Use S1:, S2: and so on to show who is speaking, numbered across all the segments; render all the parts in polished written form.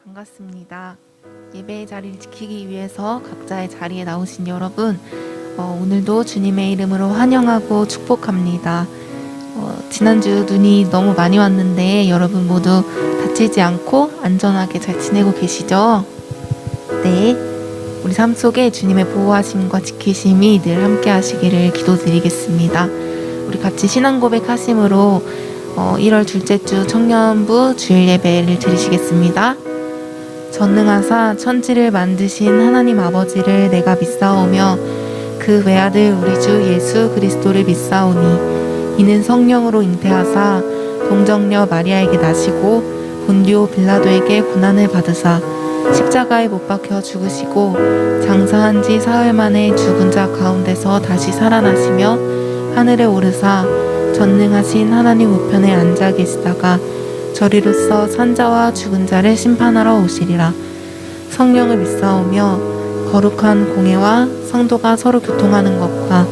S1: 반갑습니다. 예배의 자리를 지키기 위해서 각자의 자리에 나오신 여러분, 오늘도 주님의 이름으로 환영하고 축복합니다. 지난주 눈이 너무 많이 왔는데 여러분 모두 다치지 않고 안전하게 잘 지내고 계시죠? 네, 우리 삶 속에 주님의 보호하심과 지키심이 늘 함께 하시기를 기도드리겠습니다. 우리 같이 신앙 고백하심으로 1월 둘째 주 청년부 주일 예배를 드리시겠습니다. 전능하사 천지를 만드신 하나님 아버지를 내가 믿사오며 그 외아들 우리 주 예수 그리스도를 믿사오니 이는 성령으로 잉태하사 동정녀 마리아에게 나시고 본디오 빌라도에게 고난을 받으사 십자가에 못 박혀 죽으시고 장사한 지 사흘 만에 죽은 자 가운데서 다시 살아나시며 하늘에 오르사 전능하신 하나님 우편에 앉아 계시다가 저리로서 산자와 죽은 자를 심판하러 오시리라. 성령을 믿사오며 거룩한 공예와 성도가 서로 교통하는 것과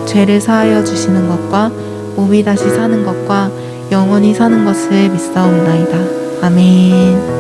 S1: 죄를 사하여 주시는 것과 몸이 다시 사는 것과 영원히 사는 것을 믿사옵나이다. 아멘.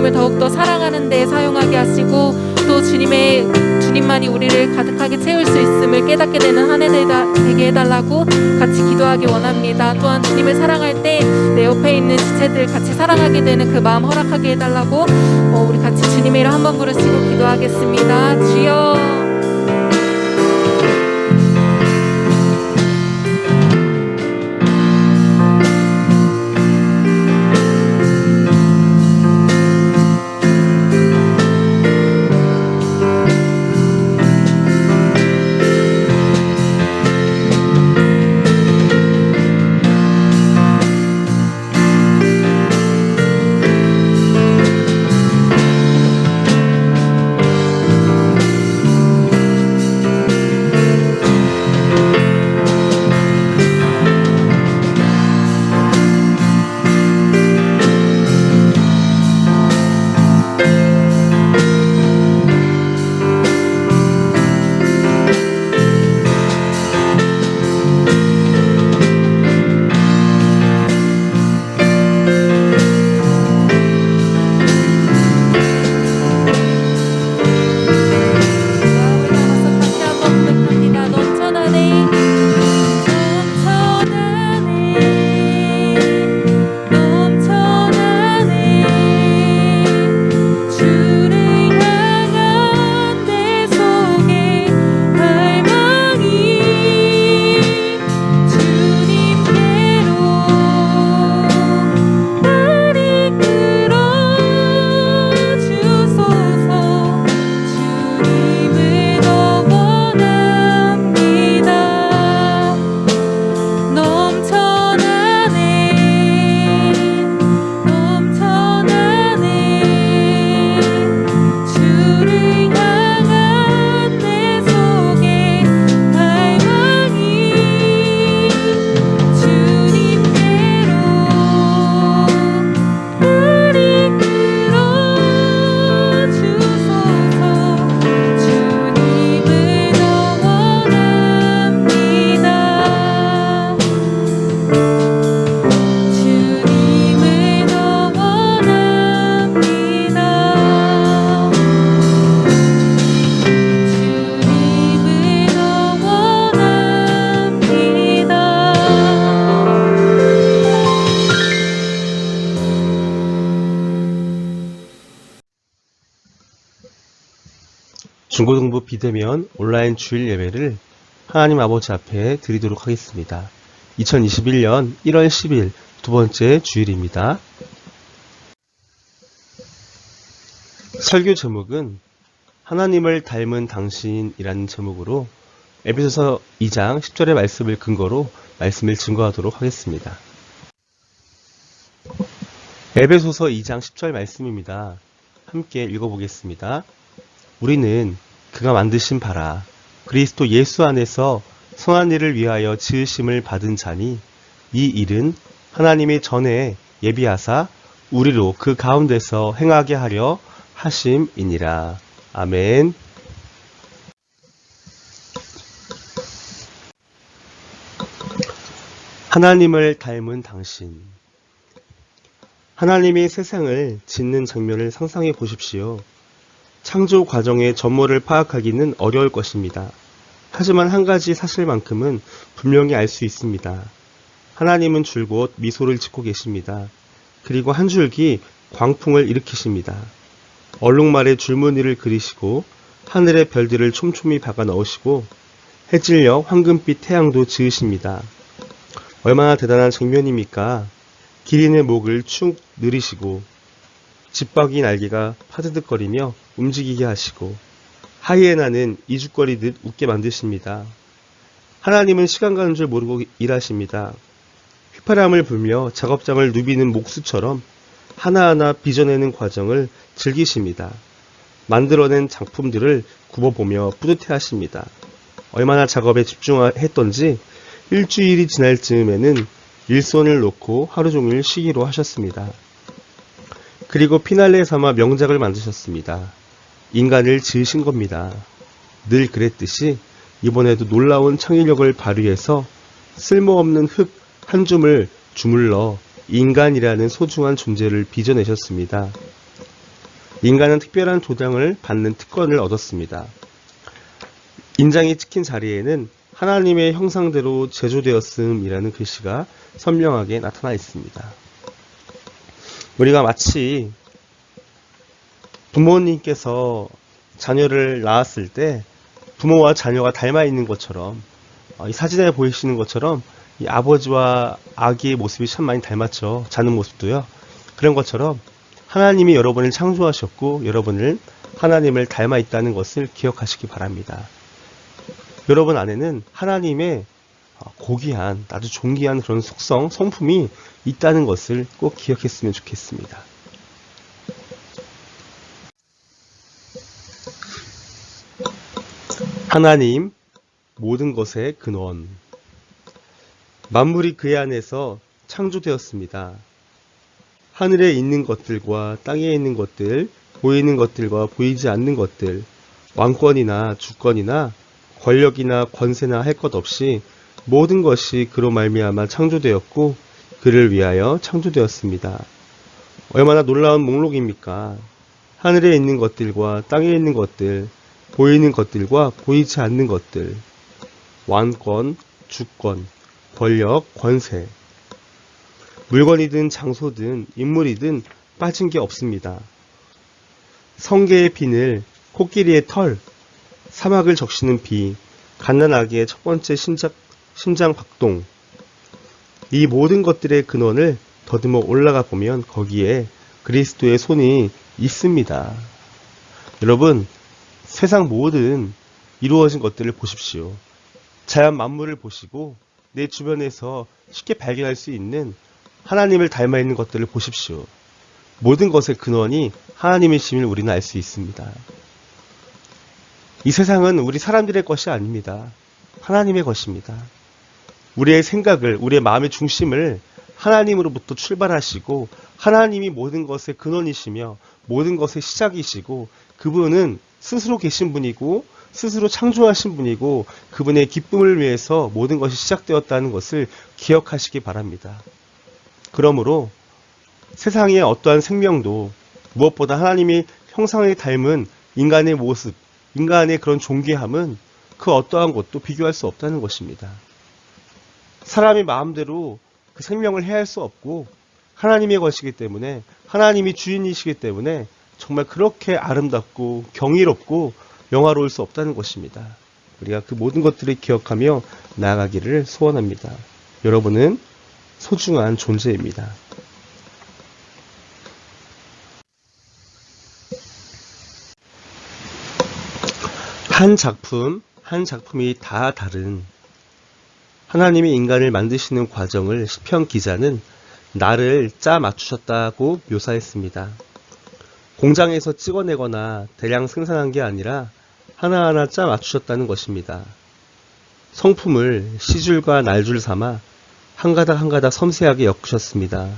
S1: 주님을 더욱더 사랑하는 데 사용하게 하시고 또 주님만이 우리를 가득하게 채울 수 있음을 깨닫게 되는 한 해 되게 해달라고 같이 기도하기 원합니다. 또한 주님을 사랑할 때 내 옆에 있는 지체들 같이 사랑하게 되는 그 마음 허락하게 해달라고 우리 같이 주님의 이름 한번 부르시고 기도하겠습니다. 주여
S2: 중고등부 비대면 온라인 주일 예배를 하나님 아버지 앞에 드리도록 하겠습니다. 2021년 1월 10일 두 번째 주일입니다. 설교 제목은 하나님을 닮은 당신이라는 제목으로 에베소서 2장 10절의 말씀을 근거로 말씀을 증거하도록 하겠습니다. 에베소서 2장 10절 말씀입니다. 함께 읽어보겠습니다. 우리는 그가 만드신 바라 그리스도 예수 안에서 선한 일을 위하여 지으심을 받은 자니 이 일은 하나님이 전에 예비하사 우리로 그 가운데서 행하게 하려 하심이니라. 아멘. 하나님을 닮은 당신. 하나님이 세상을 짓는 장면을 상상해 보십시오. 창조 과정의 전모를 파악하기는 어려울 것입니다. 하지만 한 가지 사실만큼은 분명히 알 수 있습니다. 하나님은 줄곧 미소를 짓고 계십니다. 그리고 한 줄기 광풍을 일으키십니다. 얼룩말에 줄무늬를 그리시고 하늘의 별들을 촘촘히 박아 넣으시고 해질녘 황금빛 태양도 지으십니다. 얼마나 대단한 장면입니까? 기린의 목을 축 늘리시고 집박이 날개가 파드득거리며 움직이게 하시고 하이에나는 이죽거리듯 웃게 만드십니다. 하나님은 시간 가는 줄 모르고 일하십니다. 휘파람을 불며 작업장을 누비는 목수처럼 하나하나 빚어내는 과정을 즐기십니다. 만들어낸 작품들을 굽어보며 뿌듯해하십니다. 얼마나 작업에 집중했던지 일주일이 지날 즈음에는 일손을 놓고 하루 종일 쉬기로 하셨습니다. 그리고 피날레 삼아 명작을 만드셨습니다. 인간을 지으신 겁니다. 늘 그랬듯이 이번에도 놀라운 창의력을 발휘해서 쓸모없는 흙 한 줌을 주물러 인간이라는 소중한 존재를 빚어내셨습니다. 인간은 특별한 조장을 받는 특권을 얻었습니다. 인장이 찍힌 자리에는 하나님의 형상대로 제조되었음이라는 글씨가 선명하게 나타나 있습니다. 우리가 마치 부모님께서 자녀를 낳았을 때 부모와 자녀가 닮아 있는 것처럼, 이 사진에 보이시는 것처럼 이 아버지와 아기의 모습이 참 많이 닮았죠. 자는 모습도요. 그런 것처럼 하나님이 여러분을 창조하셨고 여러분을 하나님을 닮아 있다는 것을 기억하시기 바랍니다. 여러분 안에는 하나님의 고귀한, 아주 존귀한 그런 속성, 성품이 있다는 것을 꼭 기억했으면 좋겠습니다. 하나님, 모든 것의 근원. 만물이 그의 안에서 창조되었습니다. 하늘에 있는 것들과 땅에 있는 것들, 보이는 것들과 보이지 않는 것들, 왕권이나 주권이나 권력이나 권세나 할 것 없이 모든 것이 그로 말미암아 창조되었고 그를 위하여 창조되었습니다. 얼마나 놀라운 목록입니까? 하늘에 있는 것들과 땅에 있는 것들, 보이는 것들과 보이지 않는 것들, 왕권, 주권, 권력, 권세, 물건이든 장소든 인물이든 빠진 게 없습니다. 성게의 비늘, 코끼리의 털, 사막을 적시는 비, 갓난아기의 첫 번째 심장 박동, 이 모든 것들의 근원을 더듬어 올라가 보면 거기에 그리스도의 손이 있습니다. 여러분, 세상 모든 이루어진 것들을 보십시오. 자연 만물을 보시고 내 주변에서 쉽게 발견할 수 있는 하나님을 닮아 있는 것들을 보십시오. 모든 것의 근원이 하나님이심을 우리는 알 수 있습니다. 이 세상은 우리 사람들의 것이 아닙니다. 하나님의 것입니다. 우리의 생각을, 우리의 마음의 중심을 하나님으로부터 출발하시고 하나님이 모든 것의 근원이시며 모든 것의 시작이시고 그분은 스스로 계신 분이고 스스로 창조하신 분이고 그분의 기쁨을 위해서 모든 것이 시작되었다는 것을 기억하시기 바랍니다. 그러므로 세상의 어떠한 생명도 무엇보다 하나님이 형상을 닮은 인간의 모습, 인간의 그런 존귀함은 그 어떠한 것도 비교할 수 없다는 것입니다. 사람이 마음대로 그 생명을 해할 수 없고 하나님의 것이기 때문에 하나님이 주인이시기 때문에 정말 그렇게 아름답고 경이롭고 영화로울 수 없다는 것입니다. 우리가 그 모든 것들을 기억하며 나아가기를 소원합니다. 여러분은 소중한 존재입니다. 한 작품이 다 다른 하나님이 인간을 만드시는 과정을 시편 기자는 나를 짜 맞추셨다고 묘사했습니다. 공장에서 찍어내거나 대량 생산한 게 아니라 하나하나 짜 맞추셨다는 것입니다. 성품을 시줄과 날줄 삼아 한 가닥 한 가닥 섬세하게 엮으셨습니다.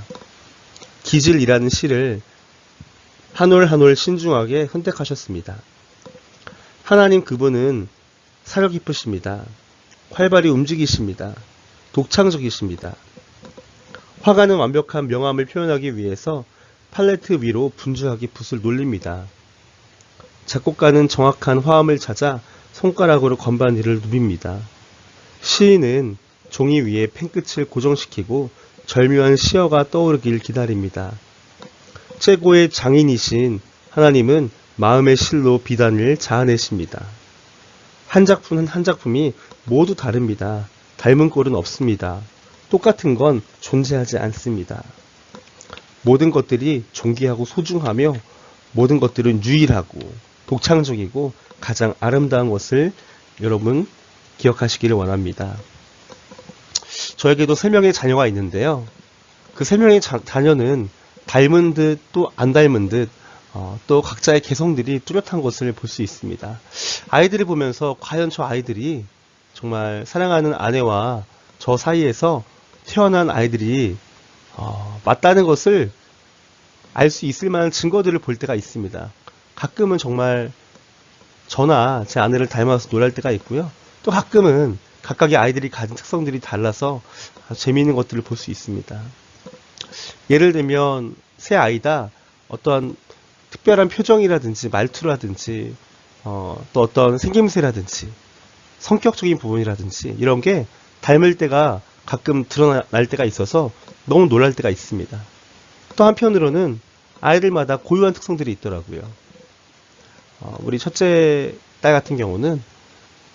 S2: 기질이라는 실을 한 올 한 올 신중하게 선택하셨습니다. 하나님 그분은 사려 깊으십니다. 활발히 움직이십니다. 독창적이십니다. 화가는 완벽한 명암을 표현하기 위해서 팔레트 위로 분주하게 붓을 놀립니다. 작곡가는 정확한 화음을 찾아 손가락으로 건반지를 누빕니다. 시인은 종이 위에 펜끝을 고정시키고 절묘한 시어가 떠오르길 기다립니다. 최고의 장인이신 하나님은 마음의 실로 비단을 자아내십니다. 한 작품 한 작품이 모두 다릅니다. 닮은 꼴은 없습니다. 똑같은 건 존재하지 않습니다. 모든 것들이 존귀하고 소중하며 모든 것들은 유일하고 독창적이고 가장 아름다운 것을 여러분 기억하시기를 원합니다. 저에게도 3명의 자녀가 있는데요. 그 3명의 자녀는 닮은 듯 또 안 닮은 듯 또 각자의 개성들이 뚜렷한 것을 볼 수 있습니다. 아이들을 보면서 과연 저 아이들이 정말 사랑하는 아내와 저 사이에서 태어난 아이들이 맞다는 것을 알 수 있을 만한 증거들을 볼 때가 있습니다. 가끔은 정말 저나 제 아내를 닮아서 놀랄 때가 있고요. 또 가끔은 각각의 아이들이 가진 특성들이 달라서 재미있는 것들을 볼 수 있습니다. 예를 들면 새 아이다 어떠한 특별한 표정이라든지 말투라든지 또 어떤 생김새라든지 성격적인 부분이라든지 이런 게 닮을 때가 가끔 드러날 때가 있어서 너무 놀랄 때가 있습니다. 또 한편으로는 아이들마다 고유한 특성들이 있더라고요. 우리 첫째 딸 같은 경우는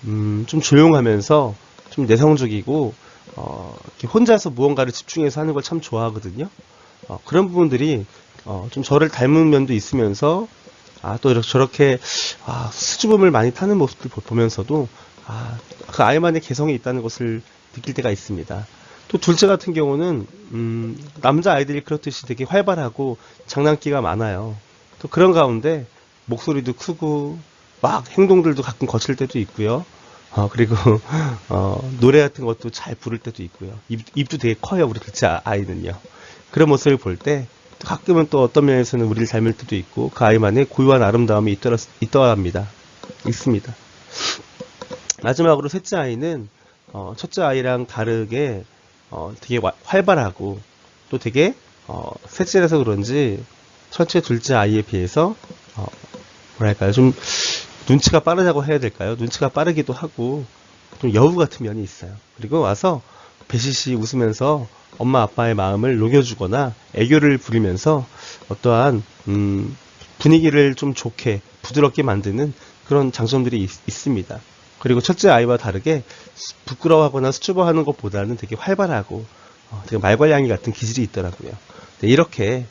S2: 좀 조용하면서 좀 내성적이고 이렇게 혼자서 무언가를 집중해서 하는 걸 참 좋아하거든요. 그런 부분들이 좀 저를 닮은 면도 있으면서 또 이렇게 저렇게 수줍음을 많이 타는 모습을 보면서도 그 아이만의 개성이 있다는 것을 느낄 때가 있습니다. 또 둘째 같은 경우는 남자 아이들이 그렇듯이 되게 활발하고 장난기가 많아요. 또 그런 가운데 목소리도 크고 막 행동들도 가끔 거칠 때도 있고요. 그리고 노래 같은 것도 잘 부를 때도 있고요. 입도 되게 커요, 우리 둘째 아이는요. 그런 모습을 볼 때 가끔은 또 어떤 면에서는 우리를 닮을 때도 있고 그 아이만의 고유한 아름다움이 있더랍니다. 있습니다. 마지막으로 셋째 아이는 첫째 아이랑 다르게 되게 활발하고 또 되게 셋째라서 그런지 첫째, 둘째 아이에 비해서 뭐랄까요, 좀 눈치가 빠르다고 해야 될까요? 눈치가 빠르기도 하고 좀 여우 같은 면이 있어요. 그리고 와서 배시시 웃으면서 엄마 아빠의 마음을 녹여주거나 애교를 부리면서 어떠한 분위기를 좀 좋게 부드럽게 만드는 그런 장점들이 있습니다. 그리고 첫째 아이와 다르게 부끄러워하거나 수줍어하는 것보다는 되게 활발하고 되게 말괄량이 같은 기질이 있더라고요. 이렇게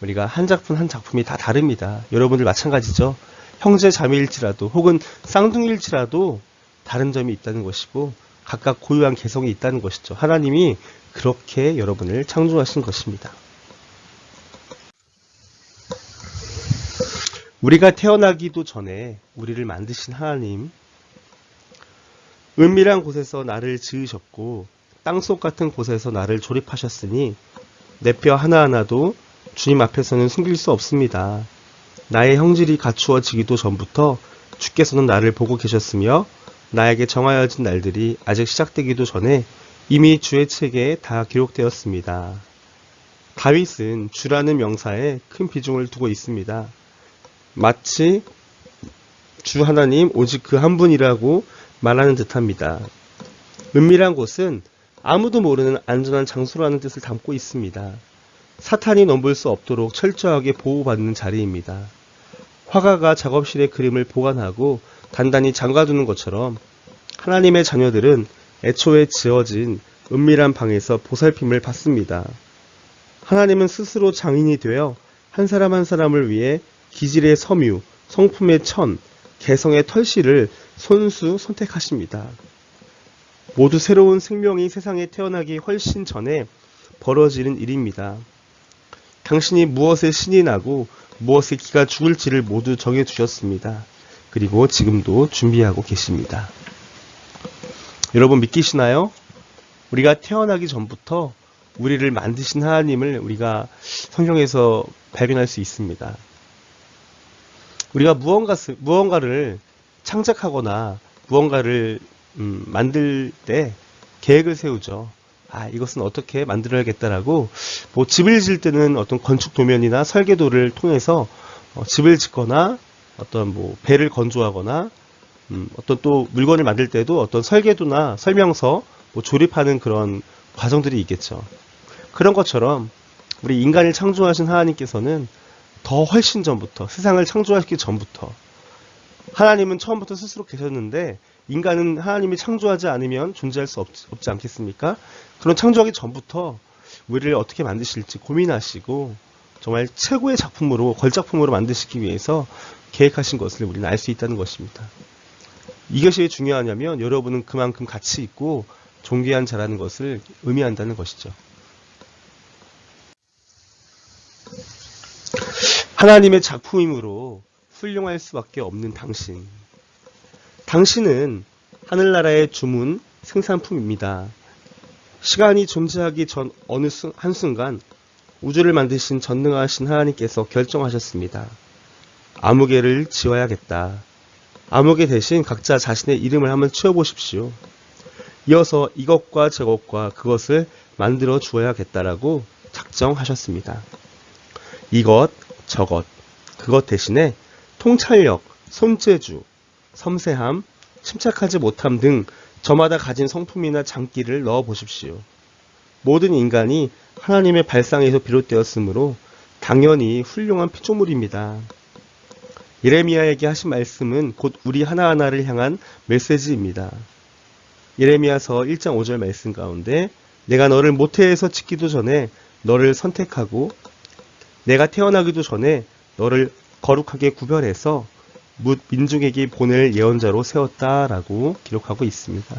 S2: 우리가 한 작품 한 작품이 다 다릅니다. 여러분들 마찬가지죠. 형제 자매일지라도 혹은 쌍둥이일지라도 다른 점이 있다는 것이고 각각 고유한 개성이 있다는 것이죠. 하나님이 그렇게 여러분을 창조하신 것입니다. 우리가 태어나기도 전에 우리를 만드신 하나님, 은밀한 곳에서 나를 지으셨고 땅속 같은 곳에서 나를 조립하셨으니 내 뼈 하나하나도 주님 앞에서는 숨길 수 없습니다. 나의 형질이 갖추어지기도 전부터 주께서는 나를 보고 계셨으며 나에게 정하여진 날들이 아직 시작되기도 전에 이미 주의 책에 다 기록되었습니다. 다윗은 주라는 명사에 큰 비중을 두고 있습니다. 마치 주 하나님 오직 그 한 분이라고 말하는 듯합니다. 은밀한 곳은 아무도 모르는 안전한 장소라는 뜻을 담고 있습니다. 사탄이 넘볼 수 없도록 철저하게 보호받는 자리입니다. 화가가 작업실에 그림을 보관하고 단단히 잠가두는 것처럼 하나님의 자녀들은 애초에 지어진 은밀한 방에서 보살핌을 받습니다. 하나님은 스스로 장인이 되어 한 사람 한 사람을 위해 기질의 섬유, 성품의 천, 개성의 털실을 손수 선택하십니다. 모두 새로운 생명이 세상에 태어나기 훨씬 전에 벌어지는 일입니다. 당신이 무엇에 신이 나고 무엇에 기가 죽을지를 모두 정해두셨습니다. 그리고 지금도 준비하고 계십니다. 여러분 믿기시나요? 우리가 태어나기 전부터 우리를 만드신 하나님을 우리가 성경에서 발견할 수 있습니다. 우리가 무언가를 창작하거나 무언가를 만들 때 계획을 세우죠. 이것은 어떻게 만들어야겠다라고 집을 지을 때는 어떤 건축 도면이나 설계도를 통해서 집을 짓거나 어떤 배를 건조하거나 어떤 또 물건을 만들 때도 어떤 설계도나 설명서 조립하는 그런 과정들이 있겠죠. 그런 것처럼 우리 인간을 창조하신 하나님께서는 더 훨씬 전부터 세상을 창조하기 전부터 하나님은 처음부터 스스로 계셨는데 인간은 하나님이 창조하지 않으면 존재할 수 없지 않겠습니까? 그런 창조하기 전부터 우리를 어떻게 만드실지 고민하시고 정말 최고의 작품으로 걸작품으로 만드시기 위해서 계획하신 것을 우리는 알 수 있다는 것입니다. 이것이 왜 중요하냐면 여러분은 그만큼 가치 있고 존귀한 자라는 것을 의미한다는 것이죠. 하나님의 작품이므로 훌륭할 수밖에 없는 당신. 당신은 하늘나라의 주문 생산품입니다. 시간이 존재하기 전 어느 한순간 우주를 만드신 전능하신 하나님께서 결정하셨습니다. 아무개를 지어야겠다. 아무개 대신 각자 자신의 이름을 한번 치워보십시오. 이어서 이것과 저것과 그것을 만들어 주어야겠다라고 작정하셨습니다. 이것, 저것, 그것 대신에 통찰력, 손재주, 섬세함, 침착하지 못함 등 저마다 가진 성품이나 장기를 넣어 보십시오. 모든 인간이 하나님의 발상에서 비롯되었으므로 당연히 훌륭한 피조물입니다. 예레미야에게 하신 말씀은 곧 우리 하나하나를 향한 메시지입니다. 예레미야서 1장 5절 말씀 가운데 내가 너를 모태에서 짓기도 전에 너를 선택하고 내가 태어나기도 전에 너를 거룩하게 구별해서 뭇 민족에게 보낼 예언자로 세웠다라고 기록하고 있습니다.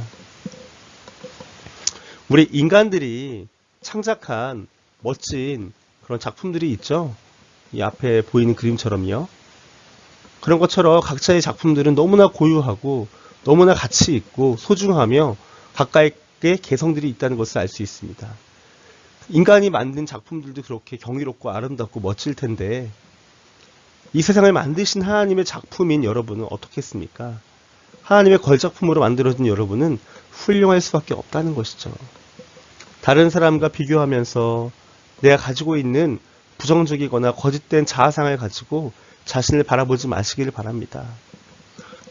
S2: 우리 인간들이 창작한 멋진 그런 작품들이 있죠. 이 앞에 보이는 그림처럼요. 그런 것처럼 각자의 작품들은 너무나 고유하고 너무나 가치 있고 소중하며 각각의 개성들이 있다는 것을 알 수 있습니다. 인간이 만든 작품들도 그렇게 경이롭고 아름답고 멋질 텐데 이 세상을 만드신 하나님의 작품인 여러분은 어떻겠습니까? 하나님의 걸작품으로 만들어진 여러분은 훌륭할 수밖에 없다는 것이죠. 다른 사람과 비교하면서 내가 가지고 있는 부정적이거나 거짓된 자아상을 가지고 자신을 바라보지 마시기를 바랍니다.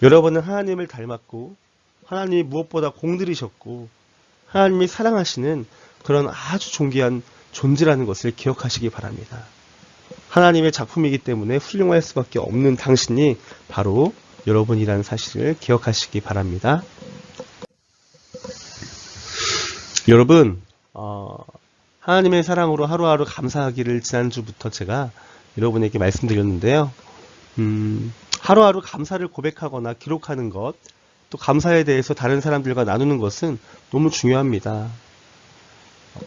S2: 여러분은 하나님을 닮았고 하나님이 무엇보다 공들이셨고 하나님이 사랑하시는 그런 아주 존귀한 존재라는 것을 기억하시기 바랍니다. 하나님의 작품이기 때문에 훌륭할 수밖에 없는 당신이 바로 여러분이라는 사실을 기억하시기 바랍니다. 여러분, 하나님의 사랑으로 하루하루 감사하기를 지난주부터 제가 여러분에게 말씀드렸는데요. 하루하루 감사를 고백하거나 기록하는 것, 또 감사에 대해서 다른 사람들과 나누는 것은 너무 중요합니다.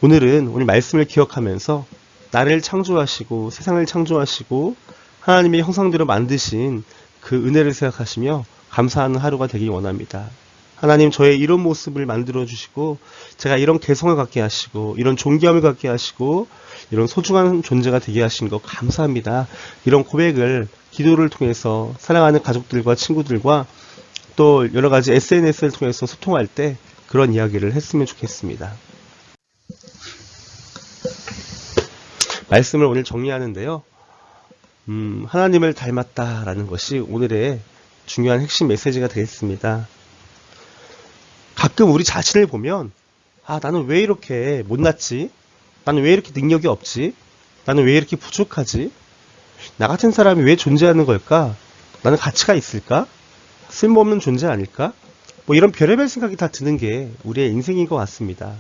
S2: 오늘 말씀을 기억하면서 나를 창조하시고 세상을 창조하시고 하나님의 형상대로 만드신 그 은혜를 생각하시며 감사하는 하루가 되길 원합니다. 하나님, 저의 이런 모습을 만들어 주시고 제가 이런 개성을 갖게 하시고 이런 존귀함을 갖게 하시고 이런 소중한 존재가 되게 하신 것 감사합니다. 이런 고백을 기도를 통해서 사랑하는 가족들과 친구들과 또 여러 가지 SNS를 통해서 소통할 때 그런 이야기를 했으면 좋겠습니다. 말씀을 오늘 정리하는데요. 하나님을 닮았다라는 것이 오늘의 중요한 핵심 메시지가 되겠습니다. 가끔 우리 자신을 보면 나는 왜 이렇게 못났지? 나는 왜 이렇게 능력이 없지? 나는 왜 이렇게 부족하지? 나 같은 사람이 왜 존재하는 걸까? 나는 가치가 있을까? 쓸모없는 존재 아닐까? 이런 별의별 생각이 다 드는 게 우리의 인생인 것 같습니다.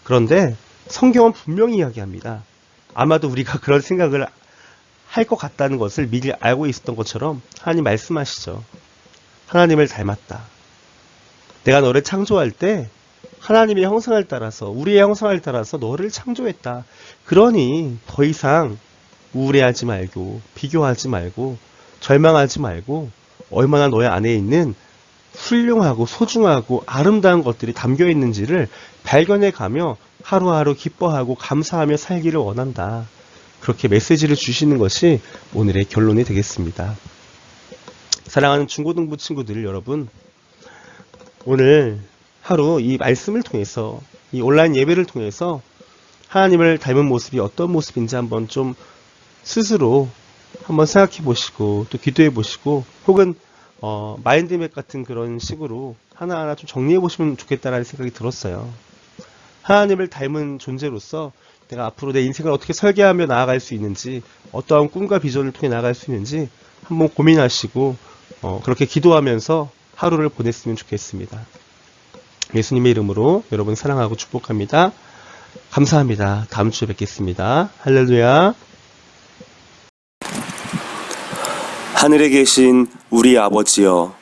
S2: 그런데 성경은 분명히 이야기합니다. 아마도 우리가 그런 생각을 할 것 같다는 것을 미리 알고 있었던 것처럼 하나님 말씀하시죠. 하나님을 닮았다. 내가 너를 창조할 때 하나님의 형상을 따라서 우리의 형상을 따라서 너를 창조했다. 그러니 더 이상 우울해하지 말고 비교하지 말고 절망하지 말고 얼마나 너의 안에 있는 훌륭하고 소중하고 아름다운 것들이 담겨 있는지를 발견해 가며 하루하루 기뻐하고 감사하며 살기를 원한다. 그렇게 메시지를 주시는 것이 오늘의 결론이 되겠습니다. 사랑하는 중고등부 친구들 여러분, 오늘 하루 이 말씀을 통해서 이 온라인 예배를 통해서 하나님을 닮은 모습이 어떤 모습인지 한번 좀 스스로 한번 생각해 보시고 또 기도해 보시고 혹은 마인드맵 같은 그런 식으로 하나하나 좀 정리해 보시면 좋겠다라는 생각이 들었어요. 하나님을 닮은 존재로서 내가 앞으로 내 인생을 어떻게 설계하며 나아갈 수 있는지 어떠한 꿈과 비전을 통해 나아갈 수 있는지 한번 고민하시고 그렇게 기도하면서 하루를 보냈으면 좋겠습니다. 예수님의 이름으로 여러분 사랑하고 축복합니다. 감사합니다. 다음 주에 뵙겠습니다. 할렐루야.
S3: 하늘에 계신 우리 아버지여,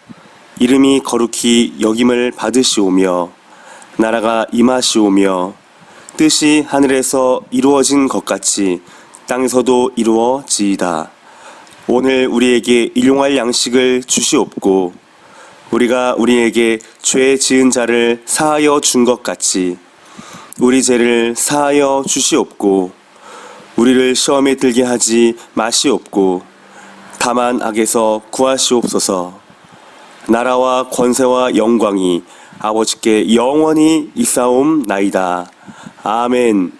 S3: 이름이 거룩히 여김을 받으시오며 나라가 임하시오며 뜻이 하늘에서 이루어진 것 같이 땅에서도 이루어지이다. 오늘 우리에게 일용할 양식을 주시옵고 우리가 우리에게 죄 지은 자를 사하여 준 것 같이 우리 죄를 사하여 주시옵고 우리를 시험에 들게 하지 마시옵고 다만 악에서 구하시옵소서. 나라와 권세와 영광이 아버지께 영원히 있사옵나이다. 아멘.